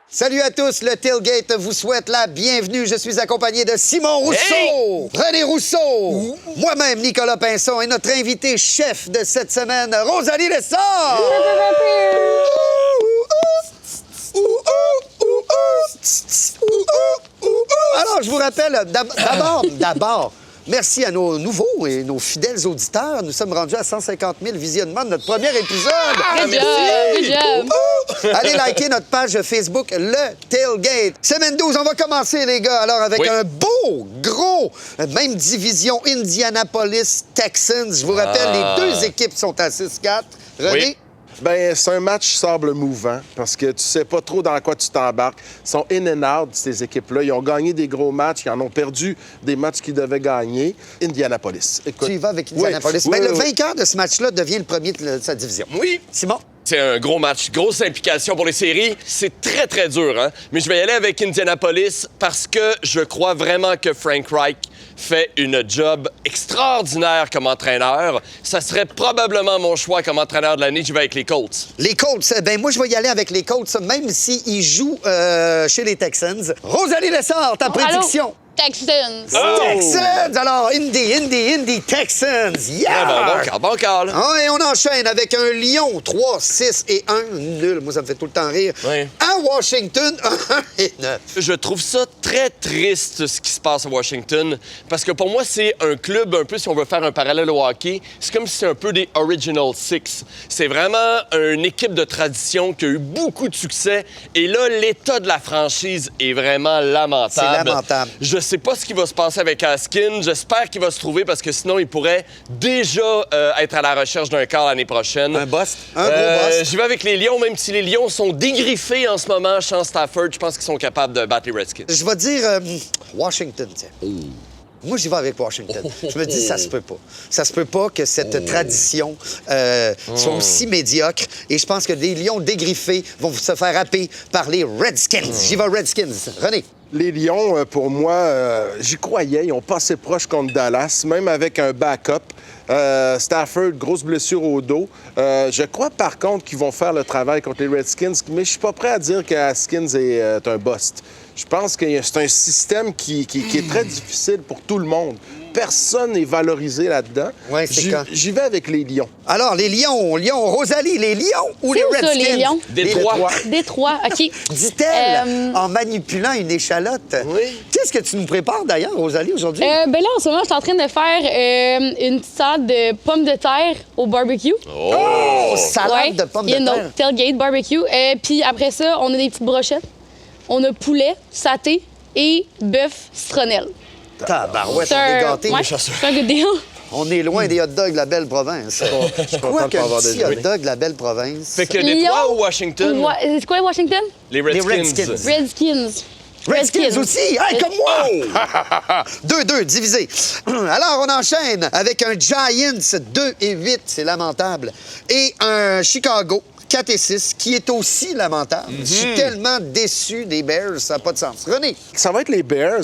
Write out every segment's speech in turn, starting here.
Salut à tous, le Tailgate vous souhaite la bienvenue. Je suis accompagné de Simon Rousseau, René Rousseau, moi-même Nicolas Pinson et notre invité chef de cette semaine, Rosalie Lessard. Alors, je vous rappelle, d'abord, merci à nos nouveaux et nos fidèles auditeurs. Nous sommes rendus à 150 000 visionnements de notre premier épisode. Good job! Allez liker notre page Facebook, Le Tailgate. Semaine 12, on va commencer, les gars. Alors, avec un beau, gros, même division Indianapolis Texans. Je vous rappelle, les deux équipes sont à 6-4. René? Oui. Bien, c'est un match sable mouvant parce que tu sais pas trop dans quoi tu t'embarques. Ils sont in and out, ces équipes-là. Ils ont gagné des gros matchs. Ils en ont perdu des matchs qu'ils devaient gagner. Indianapolis. Écoute, Tu y vas avec Indianapolis. Oui, Mais le oui. vainqueur de ce match-là devient le premier de sa division. Oui. Simon? C'est un gros match, grosse implication pour les séries. C'est très, très dur, hein? Mais je vais y aller avec Indianapolis parce que je crois vraiment que Frank Reich fait une job extraordinaire comme entraîneur. Ça serait probablement mon choix comme entraîneur de l'année. Je vais avec les Colts. Les Colts, ben moi, je vais y aller avec les Colts, même s'ils jouent chez les Texans. Rosalie Lessard, ta prédiction? Texans. Texans! Alors, Indy, Texans! Yeah! Bon call. Ah, et on enchaîne avec un Lyon, 3, 6 et 1. Nul, moi, ça me fait tout le temps rire. Oui. À Washington, 1 et 9. Je trouve ça très triste, ce qui se passe à Washington, parce que pour moi, c'est un club, un peu, si on veut faire un parallèle au hockey, c'est comme si c'est un peu des Original Six. C'est vraiment une équipe de tradition qui a eu beaucoup de succès, et là, l'état de la franchise est vraiment lamentable. C'est lamentable. Je sais pas ce qui va se passer avec Askin. J'espère qu'il va se trouver, parce que sinon, il pourrait déjà être à la recherche d'un quart l'année prochaine. Un boss, un gros boss. J'y vais avec les Lions, même si les Lions sont dégriffés en ce moment, Sean Stafford. Je pense qu'ils sont capables de battre les Redskins. Je vais dire Washington, tiens. Moi, j'y vais avec Washington. Je me dis, ça se peut pas. Ça se peut pas que cette tradition soit aussi médiocre. Et je pense que des Lions dégriffés vont se faire happer par les Redskins. J'y vais Redskins. René? Les Lions, pour moi, j'y croyais. Ils ont passé proche contre Dallas, même avec un backup. Stafford, grosse blessure au dos. Je crois, par contre, qu'ils vont faire le travail contre les Redskins, mais je suis pas prêt à dire qu'Haskins est un bust. Je pense que c'est un système qui est très difficile pour tout le monde. Personne n'est valorisé là-dedans. Ouais, c'est quand? J'y vais avec les Lions. Alors, les Lions, Rosalie, les Lions ou les C'est où ça, Redskins? les Lions? Détroit. Détroit, OK. Dit-elle en manipulant une échalote. Oui. Qu'est-ce que tu nous prépares d'ailleurs, Rosalie, aujourd'hui? Ben là, en ce moment, je suis en train de faire une petite salade de pommes de terre au barbecue. Oh, salade de pommes de You know, terre. tailgate barbecue. Puis après ça, on a des petites brochettes. On a poulet, saté et bœuf citronnelle. Tabarouette, C'est on est un... gâtés. Ouais, c'est un good deal. On est loin des hot dogs de la belle province. Je suis Quoi content de qu'un pas avoir petit de hot dog de la belle province. Fait que Détroit ou Washington? C'est quoi, Washington? Les Redskins. Redskins. Redskins. Redskins aussi! Hey, comme moi! 2-2, divisé. Alors, on enchaîne avec un Giants 2 et 8, c'est lamentable, et un Chicago 4 et 6, qui est aussi lamentable. Je suis tellement déçu des Bears, ça n'a pas de sens. René? Ça va être les Bears,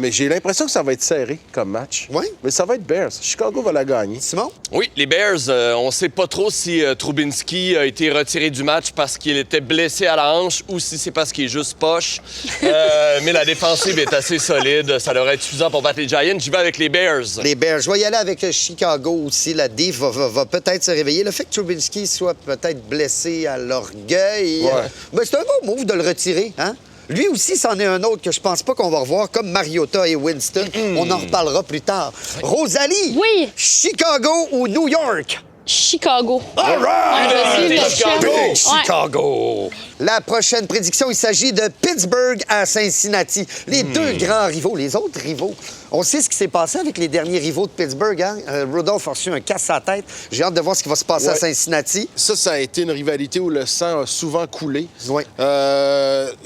mais j'ai l'impression que ça va être serré comme match. Oui. Mais ça va être Bears. Chicago va la gagner. Simon? Oui, les Bears, on sait pas trop si Trubisky a été retiré du match parce qu'il était blessé à la hanche ou si c'est parce qu'il est juste poche. Mais la défensive est assez solide. Ça devrait être suffisant pour battre les Giants. J'y vais avec les Bears. Les Bears. Je vais y aller avec Chicago aussi. La D va peut-être se réveiller. Le fait que Trubisky soit peut-être blessé à l'orgueil, ben, c'est un bon move de le retirer, hein? Lui aussi, c'en est un autre que je pense pas qu'on va revoir, comme Mariota et Winston. On en reparlera plus tard. Rosalie! Oui. Chicago ou New York? Chicago. All right! Je suis le Chicago. chef. Big Chicago! La prochaine prédiction, il s'agit de Pittsburgh à Cincinnati. Les deux grands rivaux, les autres rivaux. On sait ce qui s'est passé avec les derniers rivaux de Pittsburgh. Hein? Rudolph a reçu un casse à la tête. J'ai hâte de voir ce qui va se passer à Cincinnati. Ça a été une rivalité où le sang a souvent coulé. Oui.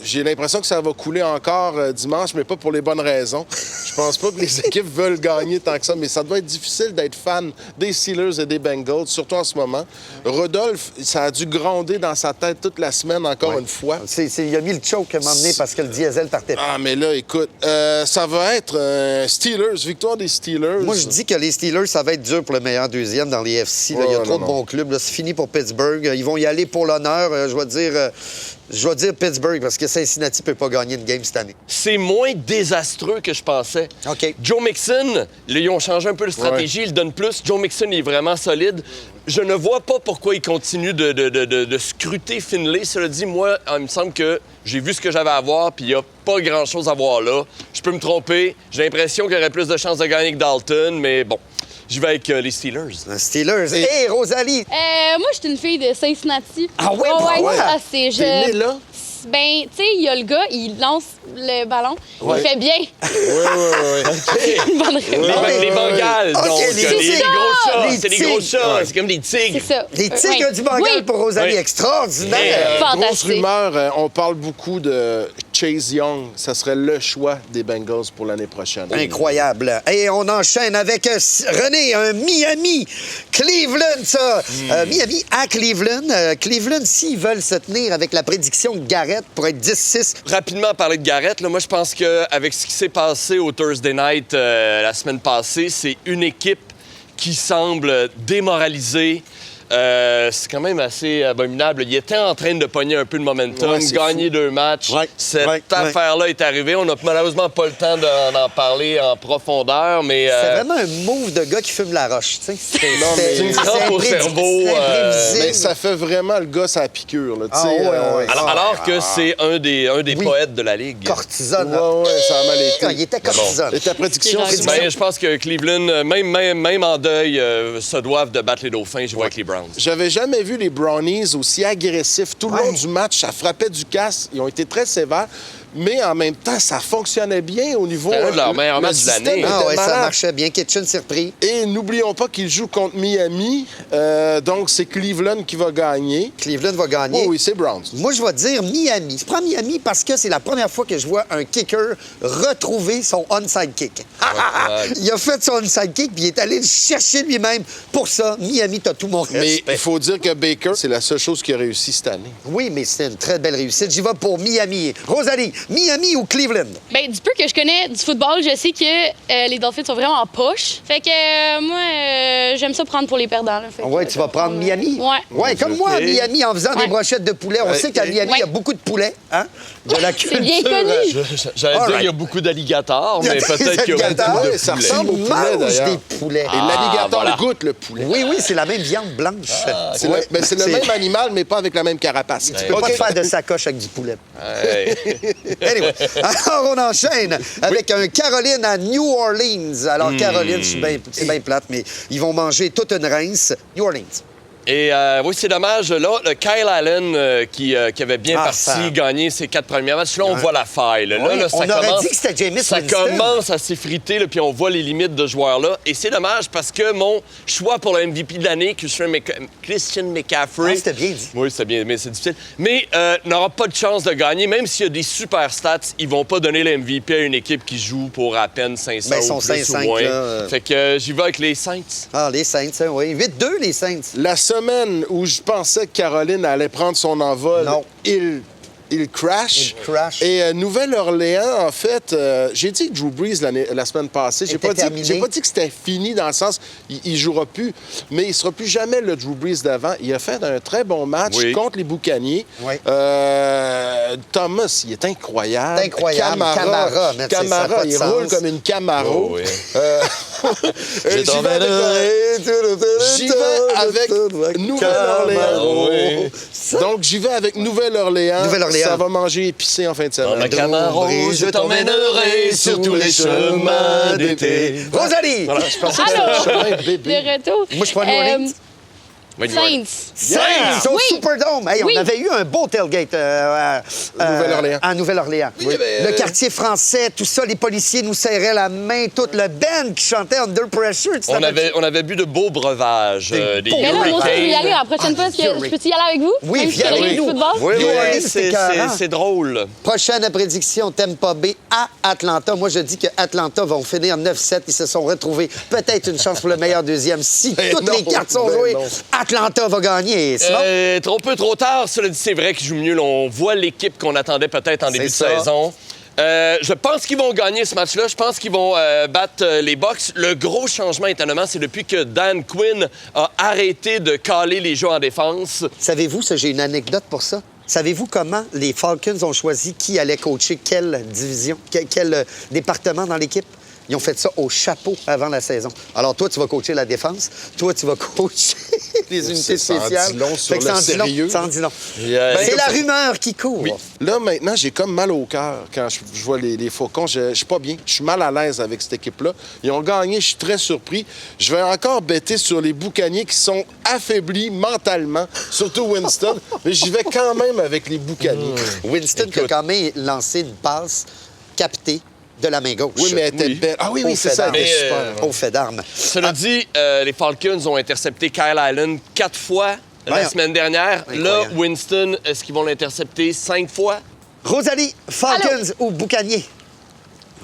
J'ai l'impression que ça va couler encore dimanche, mais pas pour les bonnes raisons. Je pense pas que les équipes veulent gagner tant que ça, mais ça doit être difficile d'être fan des Steelers et des Bengals, surtout en ce moment. Rudolph, ça a dû gronder dans sa tête toute la semaine en encore une fois. Il a mis le choke à m'emmener parce que le diesel partait pas. Ah, mais là, écoute, ça va être Steelers, victoire des Steelers. Moi, je dis que les Steelers, ça va être dur pour le meilleur deuxième dans les FC. Là. Il y a trop de bons clubs. Là. C'est fini pour Pittsburgh. Ils vont y aller pour l'honneur. Je vais dire Pittsburgh parce que Cincinnati ne peut pas gagner une game cette année. C'est moins désastreux que je pensais. OK. Joe Mixon, là, ils ont changé un peu de stratégie, ils le donnent plus. Joe Mixon il est vraiment solide. Je ne vois pas pourquoi il continue de scruter Finlay. Cela dit, moi, il me semble que j'ai vu ce que j'avais à voir, puis il n'y a pas grand-chose à voir là. Je peux me tromper. J'ai l'impression qu'il y aurait plus de chances de gagner que Dalton, mais bon, j'y vais avec les Steelers. Les Steelers. Et Rosalie! Moi, je suis une fille de Cincinnati. Ah ouais, pourquoi? Ah, c'est T'es né là? Ben, tu sais, il y a le gars, il lance le ballon. Ouais. Il fait bien. Oui. Une bonne réponse. Les Bengales, OK, donc. les Les tigres. gros chats. Les C'est des gros tigres. chats. C'est comme des tigres. C'est ça. Les Tigres Ouais. du Bengale Oui. pour Rosalie. Oui. Extraordinaire! Grosse Fantastique. rumeur, on parle beaucoup de Chase Young. Ça serait le choix des Bengals pour l'année prochaine. Incroyable. Et on enchaîne avec René, un Miami. Cleveland, ça. Miami à Cleveland. Cleveland, s'ils veulent se tenir avec la prédiction de Garrett pour être 10-6. Rapidement parler de Garrett, là, moi je pense qu'avec ce qui s'est passé au Thursday Night la semaine passée, c'est une équipe qui semble démoralisée. C'est quand même assez abominable. Il était en train de pogner un peu de momentum, Ouais, c'est gagner 2 matchs. Ouais, Cette ouais, affaire-là est arrivée. On n'a malheureusement pas le temps d'en parler en profondeur, mais... C'est vraiment un move de gars qui fume la roche, tu sais. c'est une crampe au cerveau, C'est imprévisible. Mais ça fait vraiment le gars sa piqûre, là, tu Ah, sais. ouais. Alors que c'est un des Oui. poètes de la Ligue. Cortisone. Ouais, ça a mal été. Il était cortisone. Et ta prédiction, C'est c'est Ben, je pense que Cleveland, même en deuil, se doivent de battre les Dauphins. Je vois avec les Browns. J'avais jamais vu les Brownies aussi agressifs. Tout le long du match, ça frappait du casque. Ils ont été très sévères. Mais en même temps, ça fonctionnait bien au niveau... C'était un de leurs meilleurs le matchs de système l'année. Ah était ouais, ça malade. marchait bien. Kitchen s'est repris. Et n'oublions pas qu'ils jouent contre Miami. Donc, c'est Cleveland qui va gagner. Cleveland va gagner. Oui, c'est Browns. Moi, je vais dire Miami. Je prends Miami parce que c'est la première fois que je vois un kicker retrouver son onside kick. Il a fait son onside kick puis il est allé le chercher lui-même. Pour ça, Miami, t'as tout mon Mais respect. il faut dire que Baker, c'est la seule chose qui a réussi cette année. Oui, mais c'est une très belle réussite. J'y vais pour Miami. Rosalie, Miami ou Cleveland? Ben, du peu que je connais du football, je sais que les Dolphins sont vraiment en poche. Fait que moi, j'aime ça prendre pour les perdants. Là. Fait que, Ouais, tu vas prendre Miami? Ouais. Ouais, comme moi à Ok. Miami en faisant des Ouais. brochettes de poulet. On sait qu'à Miami, il y a Ouais. beaucoup de poulet, hein? De la culture. C'est bien connu. J'allais All dire right. qu'il y a beaucoup d'alligators, mais peut-être qu'il y a alligators. beaucoup de Ouais, ça poulets. ressemble au Ils poulet, mangent d'ailleurs. des poulets. Et l'alligator voilà. goûte le poulet. Oui, oui, c'est la même viande blanche. C'est le même animal, mais pas avec la même carapace. Tu peux pas te faire de sacoche avec du poulet. Hey. Anyway, alors on enchaîne avec un Caroline à New Orleans. Alors, Caroline, c'est bien plate, mais ils vont manger toute une rince. New Orleans. Et oui, c'est dommage. Là, le Kyle Allen qui avait bien ça- gagné ses 4 premiers matchs, là, on voit la faille. Là, Oui, là, ça on aurait commence, dit que c'était Jameis ça Winston. commence à s'effriter, là, puis on voit les limites de ce joueur-là. Et c'est dommage parce que mon choix pour le MVP de l'année, Christian McCaffrey... Ah, c'était bien dit. Oui, c'était bien, mais c'est difficile. Mais n'aura pas de chance de gagner, même s'il y a des super stats, ils vont pas donner le MVP à une équipe qui joue pour à peine 500 Ben, ils sont ou plus 500, ou moins. là. Fait que j'y vais avec les Saints. Ah, les Saints, hein, oui. 8-2, les Saints. La semaine où je pensais que Caroline allait prendre son envol, Non. il crash. Il crash. Et Nouvelle-Orléans, en fait, j'ai dit que Drew Brees la semaine passée. J'ai Était pas terminé. dit que c'était fini dans le sens il jouera plus, mais il sera plus jamais le Drew Brees d'avant. Il a fait un très bon match Oui. contre les Boucaniers. Oui. Thomas, il est incroyable. C'est incroyable. Camara, mais ça a Camara, pas de il sens. roule comme une Camaro. Oh, oui. J'y vais avec Nouvelle-Orléans. Oui. Donc, j'y vais avec Nouvelle-Orléans. Nouvelle-Orléans. Ça va manger épicé en fin de Dans semaine. ma Camaro, je t'emmènerai sur tous les chemins d'été. Rosalie! Voilà, je pensais que Allô? c'était un chemin de bébé. De retour. Moi, je prends New Orleans. Oui, New Orleans. Saints. Saints au Oui. Superdome. Hey, Oui. On avait eu un beau tailgate Nouvelle-Orléans. à Nouvelle-Orléans. Le quartier français, tout ça, les policiers nous serraient la main, tout le band qui chantait Under Pressure. Tu t'appelles- On avait bu de beaux breuvages, des beaux Mais là, moi aussi, je veux y aller Hurricanes. la prochaine fois. Est-ce que Hurricane. je peux y aller avec vous? Oui, Même si viens c'est avec du nous. football? Oui, New oui, Orleans, c'est écœurant. c'est drôle. Prochaine prédiction, Tampa Bay à Atlanta. Moi, je dis que Atlanta vont finir 9-7. Ils se sont retrouvés peut-être une chance pour le meilleur deuxième si Ben toutes non, les cartes sont ben jouées non. à Atlanta va gagner, Simon? Trop peu, trop tard. Cela dit, c'est vrai qu'ils jouent mieux. Là, on voit l'équipe qu'on attendait peut-être en début de saison. Je pense qu'ils vont gagner ce match-là. Je pense qu'ils vont battre les Bucks. Le gros changement, étonnamment, c'est depuis que Dan Quinn a arrêté de caler les jeux en défense. Savez-vous, j'ai une anecdote pour ça. Savez-vous comment les Falcons ont choisi qui allait coacher quelle division, quel département dans l'équipe? Ils ont fait ça au chapeau avant la saison. Alors, toi, tu vas coacher la défense. Toi, tu vas coacher les unités spéciales. Ça en dit long sur le sérieux. Ça en dit long. C'est la rumeur qui court. Oui. Là, maintenant, j'ai comme mal au cœur quand je vois les Faucons. Je suis pas bien. Je suis mal à l'aise avec cette équipe-là. Ils ont gagné. Je suis très surpris. Je vais encore bêter sur les Boucaniers qui sont affaiblis mentalement, surtout Winston. Mais j'y vais quand même avec les Boucaniers. Winston qui a quand même lancé une passe captée de la main gauche. Oui, mais elle était belle. Ah oui, c'est ça, elle était super. Au fait d'armes. Cela dit, les Falcons ont intercepté Kyle Allen 4 fois la semaine dernière. Incroyable. Là, Winston, est-ce qu'ils vont l'intercepter 5 fois? Rosalie, Falcons ou Boucanier?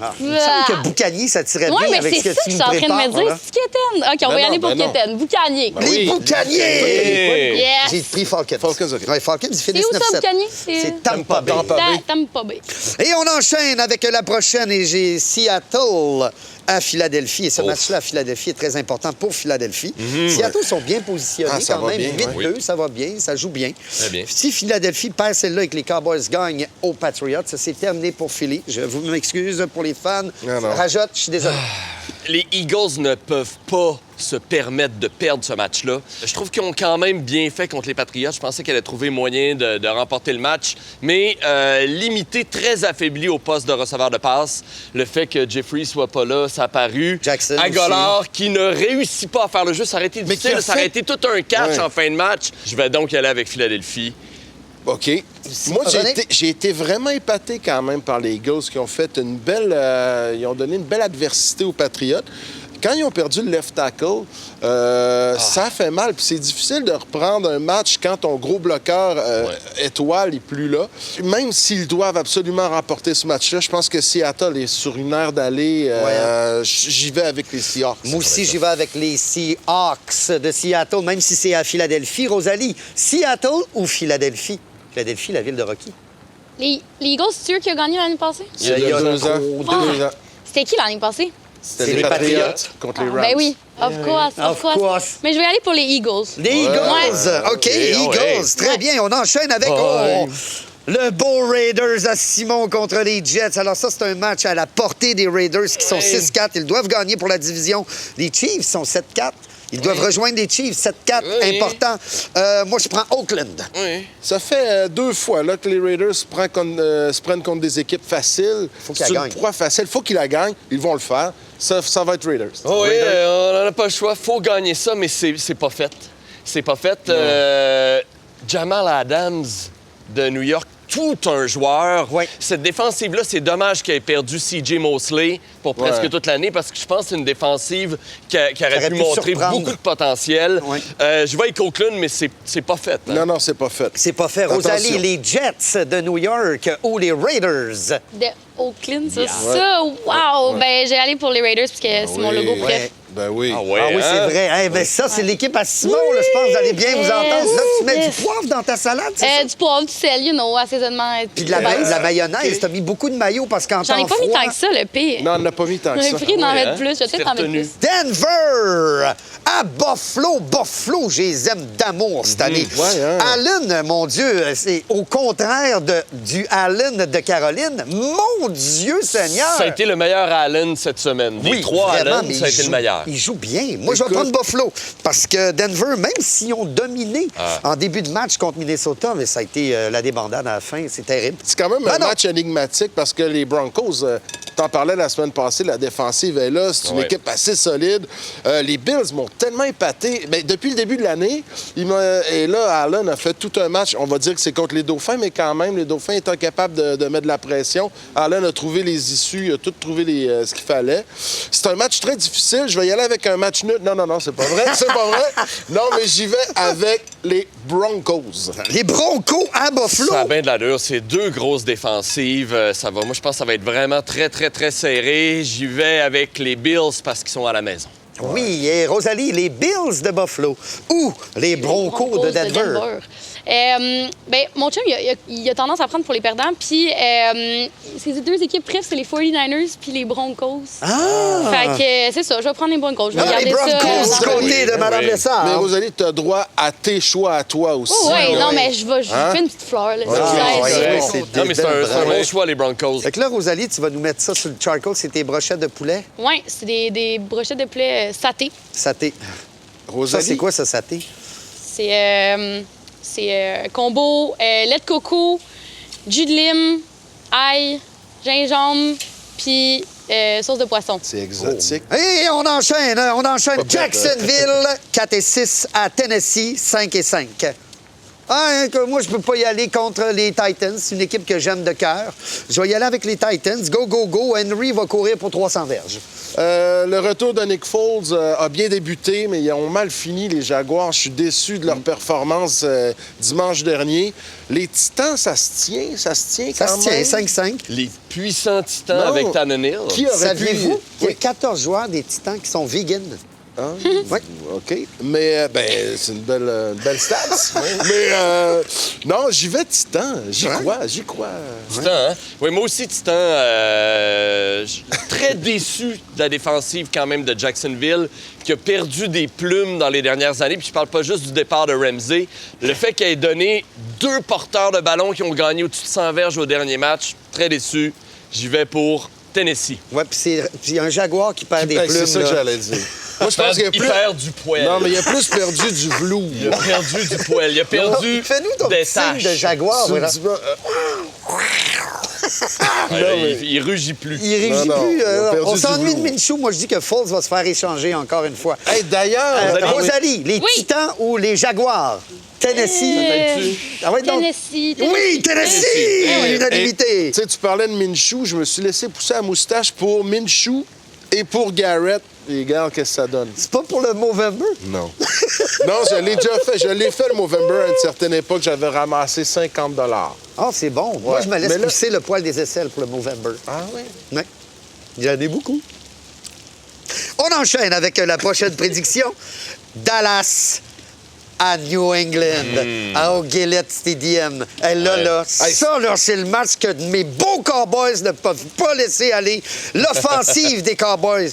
Ah, il me semble que Boucanier, ça tirait Ouais, bien mais avec c'est ce que ça tu que je nous suis en train de me prépares. dire. Là. C'est Keten. OK, on va y aller pour Keten. Boucanier. Les Boucaniers! Yes. J'ai pris Falcons. Falcons, OK. Ouais, Falcons, ils finissent C'est où ça, 9-7. Boucanier? C'est Tampa Bay. Tampa Bay. Et on enchaîne avec la prochaine et j'ai Seattle à Philadelphie. Et ce match-là à Philadelphie est très important pour Philadelphie. Seattle sont bien positionnés Ah, ça quand va même. bien, 8-2, ça va bien, ça joue bien. Très bien. Si Philadelphie perd celle-là et que les Cowboys gagnent aux Patriots, ça c'est terminé pour Philly. Je vous m'excuse pour les fans. Non. Rajotte, je suis désolé. Les Eagles ne peuvent pas se permettre de perdre ce match-là. Je trouve qu'ils ont quand même bien fait contre les Patriots. Je pensais qu'elle allait trouver moyen de remporter le match, mais limité, très affaibli au poste de receveur de passe. Le fait que Jeffrey soit pas là, ça a paru. Jackson Aguilar, qui ne réussit pas à faire le jeu, ça aurait été difficile. Ça aurait été tout un catch en fin de match. Je vais donc aller avec Philadelphie. OK. Moi, j'ai été vraiment épaté quand même par les Eagles qui ont fait une belle... ils ont donné une belle adversité aux Patriots. Quand ils ont perdu le left tackle, ça fait mal. Puis c'est difficile de reprendre un match quand ton gros bloqueur étoile n'est plus là. Même s'ils doivent absolument remporter ce match-là, je pense que Seattle est sur une aire d'aller. J'y vais avec les Seahawks. Moi aussi, j'y vais avec les Seahawks de Seattle, même si c'est à Philadelphie. Rosalie, Seattle ou Philadelphie? Philadelphie, la ville de Rocky. Les Eagles, c'est eux qui ont gagné l'année passée? Il y a 2 ans. 2 ans. C'était qui l'année passée? C'était les Patriots contre les Rams. Ben oui, of course. Mais je vais aller pour les Eagles. Les Eagles! Ouais. OK, Eagles. Très bien. On enchaîne avec le beau Raiders à Simon contre les Jets. Alors ça, c'est un match à la portée des Raiders qui sont 6-4. Ils doivent gagner pour la division. Les Chiefs sont 7-4. Ils doivent rejoindre les Chiefs, 7-4, important. Moi, je prends Oakland. Oui. Ça fait 2 fois là, que les Raiders se prennent contre des équipes faciles. Faut qu'ils la C'est une gagnent. proie facile. Faut qu'ils la gagnent. Ils vont le faire. Ça va être Raiders. Oh oui, on n'en a pas le choix. Faut gagner ça, mais c'est pas fait. C'est pas fait. Jamal Adams de New York, tout un joueur. Ouais. Cette défensive-là, c'est dommage qu'elle ait perdu C.J. Mosley pour presque toute l'année parce que je pense que c'est une défensive qui aurait pu montrer surprendre. beaucoup de potentiel. Ouais. Je vais avec Oakland, mais c'est pas fait. Hein? Non, c'est pas fait. C'est pas fait. Rosalie, Attention. les Jets de New York ou les Raiders? De Oakland, ça. Wow! Ben, j'ai allé pour les Raiders parce que c'est mon logo préf. Ben oui. Ah ouais, Ah oui, c'est vrai. Hey, ben ça, c'est l'équipe à Simon. Là, je pense que vous allez bien vous entendre. Là, tu mets du poivre dans ta salade, c'est ça? Du poivre, du sel, assaisonnement. Puis de la mayonnaise. T'as mis beaucoup de maillot parce qu'en J'en ai temps pas mis froid... tant que ça, le pire. Non, on n'a pas mis tant que ça. J'ai pris d'en mettre hein? plus. Je vais peut-être en mettre retenu. plus. Denver à Buffalo. Buffalo, je les aime d'amour cette année. Ouais, hein. Allen, mon Dieu, c'est au contraire du Allen de Caroline. Mon Dieu Seigneur! Ça a été le meilleur Allen cette semaine. Des 3 vraiment, Allen, mais ça a été le meilleur. Il joue bien. Moi, je vais prendre Buffalo parce que Denver, même s'ils ont dominé en début de match contre Minnesota, mais ça a été la débandade à la fin. C'est terrible. C'est quand même un match énigmatique parce que les Broncos, t'en parlais la semaine passée, la défensive est là, c'est une équipe assez solide. Les Bills m'ont tellement épaté. Bien, depuis le début de l'année, et là, Allen a fait tout un match. On va dire que c'est contre les Dauphins, mais quand même, les Dauphins étant capables de mettre de la pression. Allen a trouvé les issues, il a tout trouvé ce qu'il fallait. C'est un match très difficile. Je vais y aller avec un match nul. Non, c'est pas vrai. C'est pas vrai. Non, mais j'y vais avec les Broncos. Les Broncos à Buffalo. Ça a bien de l'allure. C'est 2 grosses défensives. Ça va. Moi, je pense que ça va être vraiment très, très, très serré. J'y vais avec les Bills parce qu'ils sont à la maison. Oui, et Rosalie, les Bills de Buffalo ou les Broncos de Denver. Mon chum, il a tendance à prendre pour les perdants. Puis, ces deux équipes, bref, c'est les 49ers puis les Broncos. Ah! Fait que c'est ça, je vais prendre les Broncos. Je vais Les garder ça. Broncos du côté de Mme Lessard. Mais Rosalie, tu as droit à tes choix à toi aussi. Oh, ouais, là. non, mais je fais une petite fleur. Là. Non, mais c'est un bon choix, les Broncos. Fait que là, Rosalie, tu vas nous mettre ça sur le charcoal. C'est tes brochettes de poulet Oui, c'est des brochettes de poulet saté. saté. Rosalie, Ça, c'est quoi, ça, saté? C'est combo lait de coco, jus de lime, ail, gingembre, puis sauce de poisson. c'est exotique. Et on enchaîne, hein, on enchaîne. Pas bête, Jacksonville, 4-6 à Tennessee, 5-5. Ah, hein, que moi, je peux pas y aller contre les Titans. C'est une équipe que j'aime de cœur. Je vais y aller avec les Titans. Go, go, go. Henry va courir pour 300 verges. Le retour de Nick Foles a bien débuté, mais ils ont mal fini, les Jaguars. Je suis déçu de leur performance dimanche dernier. Les Titans, ça se tient Ça quand se même. tient, 5-5. Les puissants Titans Non. avec Tannehill. Qui aurait Saviez-vous qu'il y a Oui. 14 joueurs des Titans qui sont vegan? Hein? Oui. OK. Mais, c'est une belle stats. Mais, non, j'y vais Titan. J'y crois. Titan, hein? Oui, moi aussi, Titan. Je suis très déçu de la défensive quand même de Jacksonville, qui a perdu des plumes dans les dernières années. Puis je parle pas juste du départ de Ramsey. Le fait qu'elle ait donné 2 porteurs de ballon qui ont gagné au-dessus de 100 verges au dernier match, très déçu. J'y vais pour Tennessee. Oui, puis c'est un Jaguar qui perd des plumes. C'est ça que là. j'allais dire. Moi, je pense qu'il y a Il plus... perd du poil. Non, mais il a plus perdu du velours. Il a perdu du poil. Il a perdu Fais-nous ton des petit signe taches. de Jaguar. C'est un voilà. petit peu, Ouais, Non, mais- il rugit plus. Il régit Non, plus. il a perdu On du s'ennuie de velours. Minshew. Moi, je dis que Foles va se faire échanger encore une fois. Hey, d'ailleurs... Rosalie, les Oui. Titans ou les Jaguars? Tennessee. Ah ouais, donc- Tennessee. Oui, Tennessee! Hey, Unanimité. Tu sais, tu parlais de Minshew. Je me suis laissé pousser la moustache pour Minshew et pour Garrett. Et regarde, qu'est-ce que ça donne. C'est pas pour le Movember? Non. Non, je l'ai déjà fait. Je l'ai fait le Movember à une certaine époque. J'avais ramassé 50 $. Ah, c'est bon. Moi, je me laisse Mais là- pousser le poil des aisselles pour le Movember. Ah oui? Oui. J'en ai beaucoup. On enchaîne avec la prochaine prédiction. Dallas à New England, à Gillette Stadium. Et là, Hey, ça, là, c'est le match que mes beaux Cowboys ne peuvent pas laisser aller. L'offensive des Cowboys.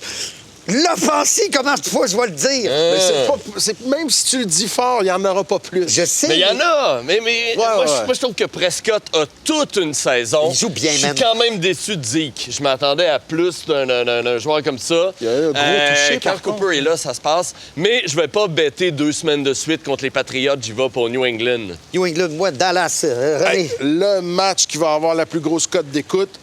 L'offensive, comment fois je vais le dire? Mais même si tu le dis fort, il n'y en aura pas plus. Je sais. Mais il y en a. Mais moi, ouais. je trouve que Prescott a toute une saison. Il joue bien, Je suis man. quand même déçu de Zeke. Je m'attendais à plus d'un joueur comme ça. Il y a un gros touché, Quand par Cooper contre. est là, ça se passe. Mais je vais pas bêter 2 semaines de suite contre les Patriots. J'y vais pour New England. New England, moi, Dallas. René. Hey, le match qui va avoir la plus grosse cote d'écoute,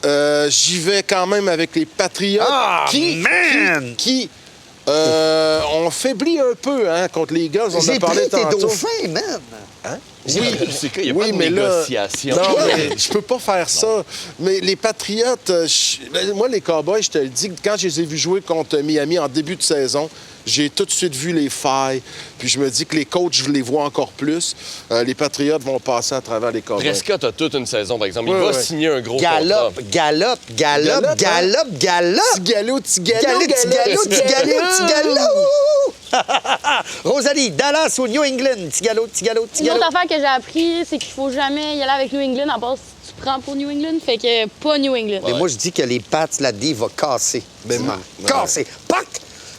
j'y vais quand même avec les Patriots. Ah, man! Qui ont faibli un peu contre les Eagles. On en J'ai a parlé pris tes tantôt. dauphins, man. Oui, Il n'y a pas de mais là- négociation. Non, mais je peux pas faire ça. Mais les Patriotes, moi, les Cowboys, je te le dis, quand je les ai vus jouer contre Miami en début de saison, j'ai tout de suite vu les failles. Puis je me dis que les coachs, je les vois encore plus. Les Patriotes vont passer à travers les Cowboys. Prescott a toute une saison, par exemple. Il Ouais, va ouais. signer un gros Galop, contrat. galop, galop, Galop, hein? galop, galop. Petit galop, petit galop, Galop, petit galop, petit galop, petit galop. Rosalie, Dallas ou New England? Petit galop, petit galop, petit Une galop. autre affaire que j'ai appris, c'est qu'il faut jamais y aller avec New England, à part si tu prends pour New England. Fait que pas New England. Mais moi, je dis que les Pats, la D va casser. Ben, dimanche. ouais. Casser. Pac!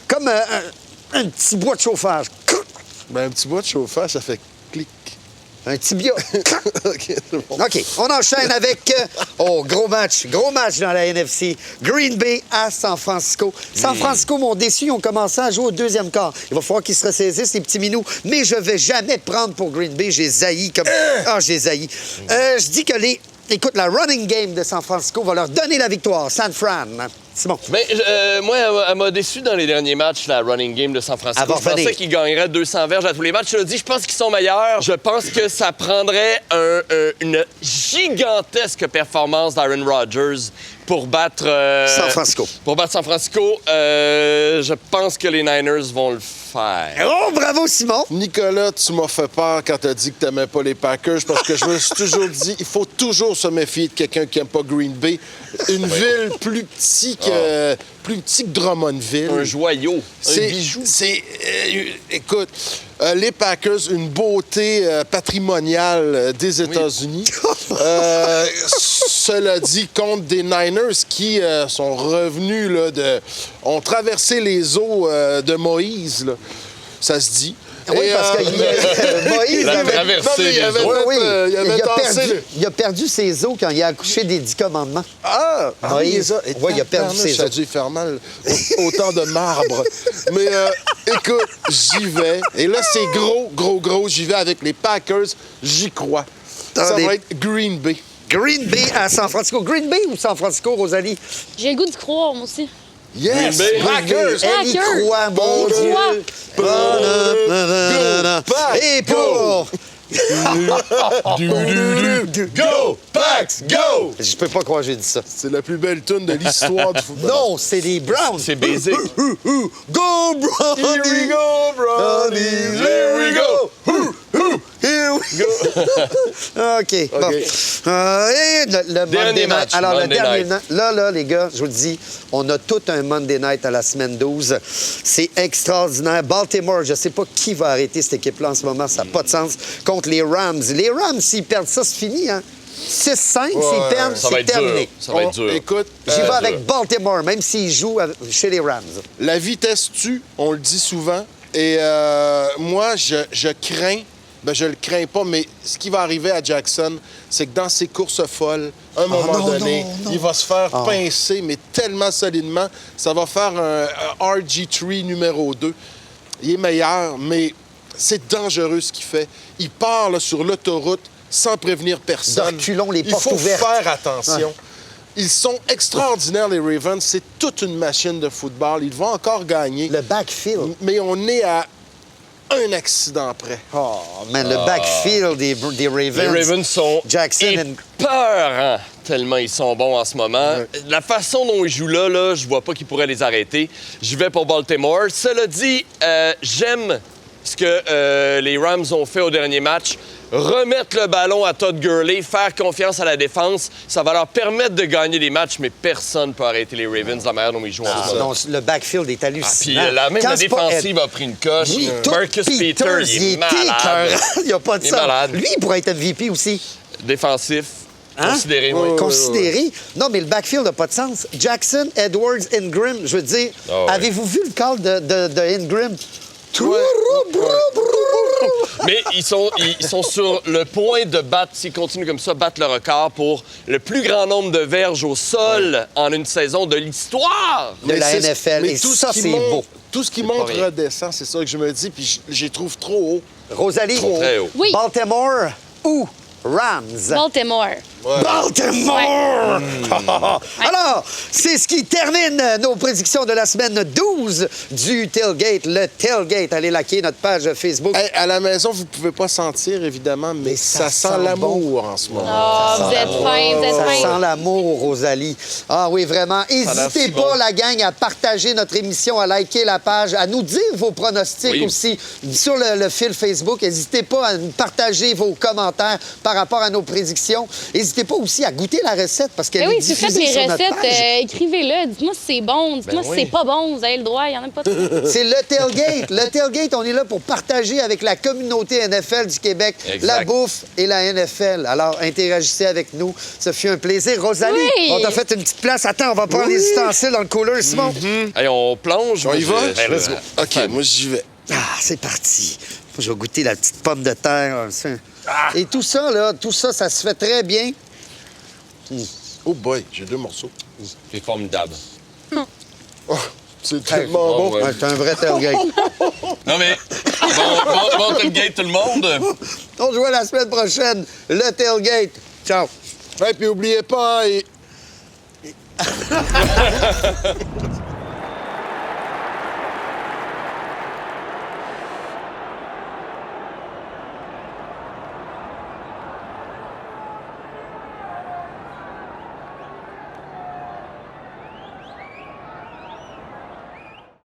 Comme un petit bois de chauffage. Ben, un petit bois de chauffage, ça fait clic. Un tibia. OK, c'est bon. OK, on enchaîne avec... gros match dans la NFC. Green Bay à San Francisco. San Francisco m'ont déçu, ils ont commencé à jouer au deuxième quart. Il va falloir qu'ils se ressaisissent, les petits minous. Mais je vais jamais prendre pour Green Bay. J'ai zaï comme... Ah, j'ai zaï. Je dis que les... Écoute, la running game de San Francisco va leur donner la victoire. San Fran. Simon. Mais moi, elle m'a déçu dans les derniers matchs, la running game de San Francisco. Elle va Je pensais revenir. qu'ils gagneraient 200 verges à tous les matchs. Je le dis, je pense qu'ils sont meilleurs. Je pense que ça prendrait une gigantesque performance d'Aaron Rodgers pour battre... San Francisco. Pour battre San Francisco, je pense que les Niners vont le faire. Oh, bravo, Simon! Nicolas, tu m'as fait peur quand t'as dit que t'aimais pas les Packers parce que je me suis toujours dit, il faut toujours se méfier de quelqu'un qui aime pas Green Bay. Une ville plus petite que Drummondville. Un joyau, un bijou. Écoute, les Packers, une beauté patrimoniale des États-Unis. Cela dit, contre des Niners qui sont revenus, là, ont traversé les eaux de Moïse, là. Ça se dit. Oui, parce que Moïse... La traversée des eaux. Il a perdu ses os quand il a accouché des 10 commandements. Moïse, il a perdu ses Ça a os. dû faire mal. Autant de marbre. Mais écoute, j'y vais. Et là, c'est gros. J'y vais avec les Packers. J'y crois. Ça va être Green Bay. Green Bay à San Francisco. Green Bay ou San Francisco, Rosalie? J'ai le goût d'y croire, moi aussi. Yes! Green Bay. Packers! Elle y croit, mon Elle y Dieu! croit. Et pour... Go, Packs, go! Je peux pas croire que j'ai dit ça. C'est la plus belle tune de l'histoire du football. Non, c'est les Browns. C'est basic. Go, Brownies! Here we go, Brownies! Here we go! Here we go! OK, bon. Et le Dernier Monday match, Night. Alors, le Monday dernier night. Là, les gars, je vous le dis, on a tout un Monday Night à la semaine 12. C'est extraordinaire. Baltimore, je sais pas qui va arrêter cette équipe-là en ce moment. Ça n'a pas de sens. Contre les Rams. Les Rams, s'ils perdent ça, c'est fini, hein? 6-5, s'ils perdent, Ça va c'est être dur. terminé. Ça va être dur. Écoute, J'y vais avec Baltimore, même s'ils jouent chez les Rams. la vitesse tue, on le dit souvent. Et moi, je crains, je le crains pas, mais ce qui va arriver à Jackson, c'est que dans ses courses folles, à un moment donné, il va se faire pincer, mais tellement solidement, ça va faire un RG3 numéro 2. Il est meilleur, mais c'est dangereux ce qu'il fait. Il part là, sur l'autoroute sans prévenir personne. Reculons les portes ouvertes. Il faut faire attention. Ils sont extraordinaires, les Ravens. C'est toute une machine de football. Ils vont encore gagner. Le backfield. Mais on est à un accident près. Oh, man, le backfield des Ravens. Les Ravens sont Jackson épeurants, tellement ils sont bons en ce moment. La façon dont ils jouent là, je vois pas qui pourrait les arrêter. Je vais pour Baltimore. Cela dit, j'aime ce que les Rams ont fait au dernier match. Remettre le ballon à Todd Gurley, faire confiance à la défense, ça va leur permettre de gagner les matchs, mais personne ne peut arrêter les Ravens de la manière dont ils jouent en ce moment. Non, le backfield est Puis hallucinant. la Quand c'est pas défensive a pris une coche. Oui, tout Marcus Peters, il est malade. écœurant. Il n'y a pas de Il est ça. malade. Lui, il pourrait être MVP aussi. Défensif, considéré, Oui. oui. Considéré. Non, mais le backfield n'a pas de sens. Jackson, Edwards, Ingram, je veux dire, Ah ouais. avez-vous vu le call de Ingram? Mais ils sont sur le point de battre, s'ils continuent comme ça, battre le record pour le plus grand nombre de verges au sol en une saison de l'histoire. De la NFL. Mais Et tout ça, ce qui c'est monte- beau. Tout ce qui C'est monte pas rien. redescend, c'est ça que je me dis, puis j'y trouve trop haut. Rosalie, Très haut. Oui. Baltimore ou Rams? Baltimore. Baltimore! Alors, c'est ce qui termine nos prédictions de la semaine 12 du Tailgate. Le Tailgate, allez liker notre page Facebook. Hey, à la maison, vous pouvez pas sentir, évidemment, mais ça sent l'amour en ce moment. Ah, vous êtes fin, vous êtes Ça fin. sent l'amour, Rosalie. Ah oui, vraiment. a l'air N'hésitez si pas, bon. la gang, à partager notre émission, à liker la page, à nous dire vos pronostics Oui. aussi sur le fil Facebook. N'hésitez pas à nous partager vos commentaires par rapport à nos prédictions. N'hésitez pas aussi à goûter la recette parce qu'elle Ben oui, est si vous faites diffusée les sur notre recettes, page. écrivez-le. Dites-moi si c'est bon. Dites-moi si oui. c'est pas bon. Vous avez le droit. Il n'y en a pas de... C'est le Tailgate. Le Tailgate, on est là pour partager avec la communauté NFL du Québec Exact. la bouffe et la NFL. Alors, interagissez avec nous. Ça fut un plaisir. Rosalie, Oui. on t'a fait une petite place. Attends, on va prendre les ustensiles dans le cooler, Simon. Hey, on plonge. On y va? Let's go. OK, moi, j'y vais. Ah, c'est parti. Je vais goûter la petite pomme de terre. Et tout ça, là, ça se fait très bien. Oh boy, j'ai 2 morceaux. C'est formidable. Oh, c'est tellement bon, bon. ouais. Ouais, c'est un vrai tailgate. Non, mais bon tailgate tout le monde. On se voit la semaine prochaine. Le Tailgate. Ciao. Et puis, oubliez pas, hein,